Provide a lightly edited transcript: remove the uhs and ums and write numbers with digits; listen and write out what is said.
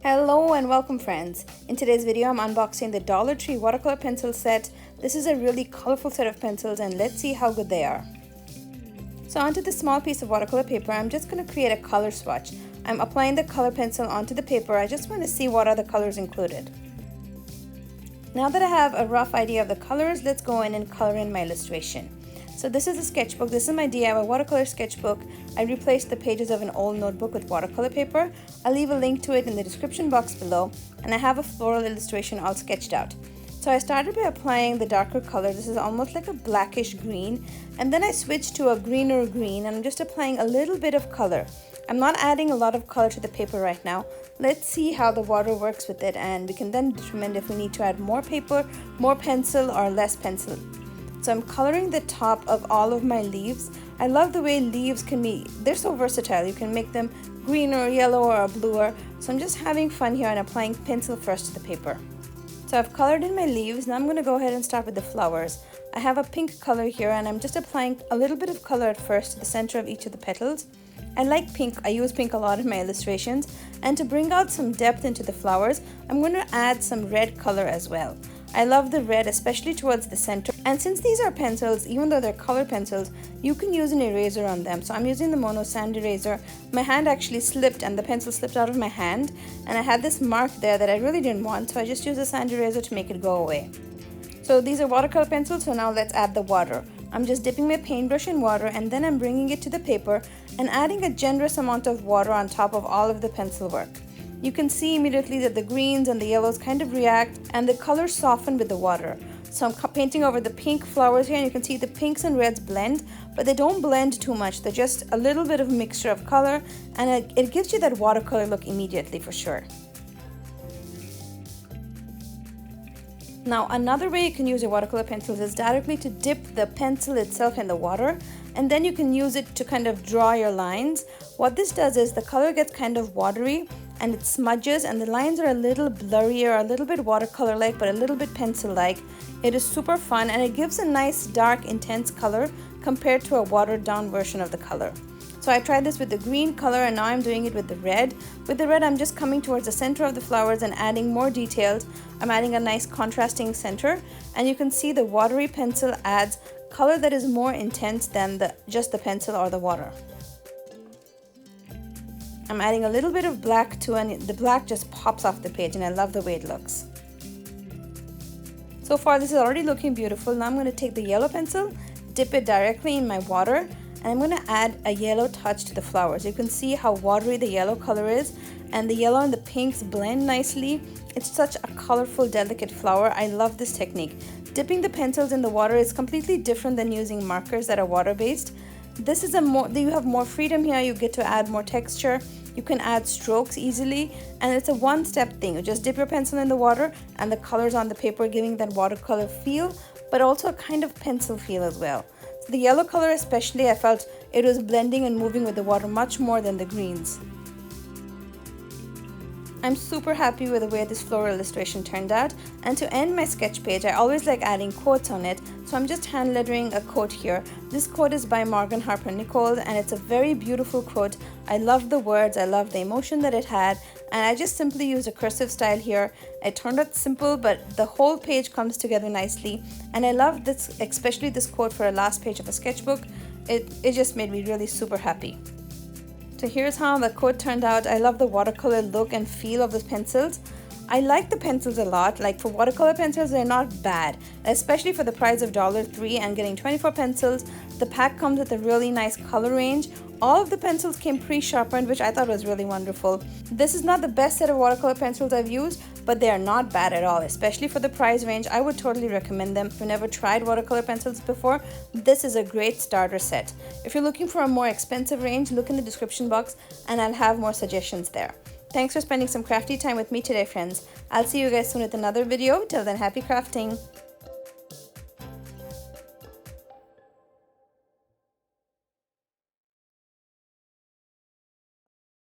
Hello and welcome friends. In today's video I'm unboxing the Dollar Tree watercolor pencil set. This is a really colorful set of pencils and let's see how good they are. So onto this small piece of watercolor paper I'm just going to create a color swatch. I'm applying the color pencil onto the paper. I just want to see what are the colors included. Now that I have a rough idea of the colors, let's go in and color in my illustration. So this is a sketchbook. This is my DIY watercolor sketchbook. I replaced the pages of an old notebook with watercolor paper. I'll leave a link to it in the description box below, and I have a floral illustration all sketched out. So I started by applying the darker color. This is almost like a blackish green, and then I switched to a greener green and I'm just applying a little bit of color. I'm not adding a lot of color to the paper right now. Let's see how the water works with it, and we can then determine if we need to add more paper, more pencil, or less pencil. So I'm coloring the top of all of my leaves. I love the way leaves can be, they're so versatile. You can make them green or yellow or bluer. So I'm just having fun here and applying pencil first to the paper. So I've colored in my leaves. Now I'm going to go ahead and start with the flowers. I have a pink color here and I'm just applying a little bit of color at first to the center of each of the petals. I like pink. I use pink a lot in my illustrations. And to bring out some depth into the flowers, I'm going to add some red color as well. I love the red, especially towards the center. And since these are pencils, even though they're color pencils, you can use an eraser on them. So I'm using the Mono sand eraser. My hand actually slipped and the pencil slipped out of my hand. And I had this mark there that I really didn't want, so I just used a sand eraser to make it go away. So these are watercolor pencils, so now let's add the water. I'm just dipping my paintbrush in water and then I'm bringing it to the paper and adding a generous amount of water on top of all of the pencil work. You can see immediately that the greens and the yellows kind of react and the colors soften with the water. So I'm painting over the pink flowers here and you can see the pinks and reds blend, but they don't blend too much. They're just a little bit of mixture of color and it gives you that watercolor look immediately for sure. Now another way you can use your watercolor pencils is directly to dip the pencil itself in the water and then you can use it to kind of draw your lines. What this does is the color gets kind of watery and it smudges and the lines are a little blurrier, a little bit watercolor-like but a little bit pencil-like. It is super fun and it gives a nice dark intense color compared to a watered down version of the color. So I tried this with the green color and now I'm doing it with the red. With the red I'm just coming towards the center of the flowers and adding more details. I'm adding a nice contrasting center and you can see the watery pencil adds color that is more intense than just the pencil or the water. I'm adding a little bit of black too and the black just pops off the page and I love the way it looks. So far this is already looking beautiful. Now I'm going to take the yellow pencil, dip it directly in my water and I'm going to add a yellow touch to the flowers. You can see how watery the yellow color is and the yellow and the pinks blend nicely. It's such a colorful, delicate flower. I love this technique. Dipping the pencils in the water is completely different than using markers that are water-based. This is you have more freedom here. You get to add more texture. You can add strokes easily and it's a one-step thing. You just dip your pencil in the water and the colors on the paper giving that watercolor feel, but also a kind of pencil feel as well. So the yellow color especially, I felt it was blending and moving with the water much more than the greens. I'm super happy with the way this floral illustration turned out, and to end my sketch page I always like adding quotes on it, so I'm just hand lettering a quote here. This quote is by Morgan Harper Nichols and it's a very beautiful quote. I love the words, I love the emotion that it had, and I just simply used a cursive style here. It turned out simple but the whole page comes together nicely and I love this, especially this quote for a last page of a sketchbook. It just made me really super happy. So here's how the quote turned out. I love the watercolor look and feel of the pencils. I like the pencils a lot. Like for watercolor pencils, they're not bad, especially for the price of $3 and getting 24 pencils. The pack comes with a really nice color range. All of the pencils came pre-sharpened, which I thought was really wonderful. This is not the best set of watercolor pencils I've used, but they are not bad at all, especially for the price range. I would totally recommend them. If you've never tried watercolor pencils before, this is a great starter set. If you're looking for a more expensive range, look in the description box and I'll have more suggestions there. Thanks for spending some crafty time with me today, friends. I'll see you guys soon with another video. Till then, happy crafting!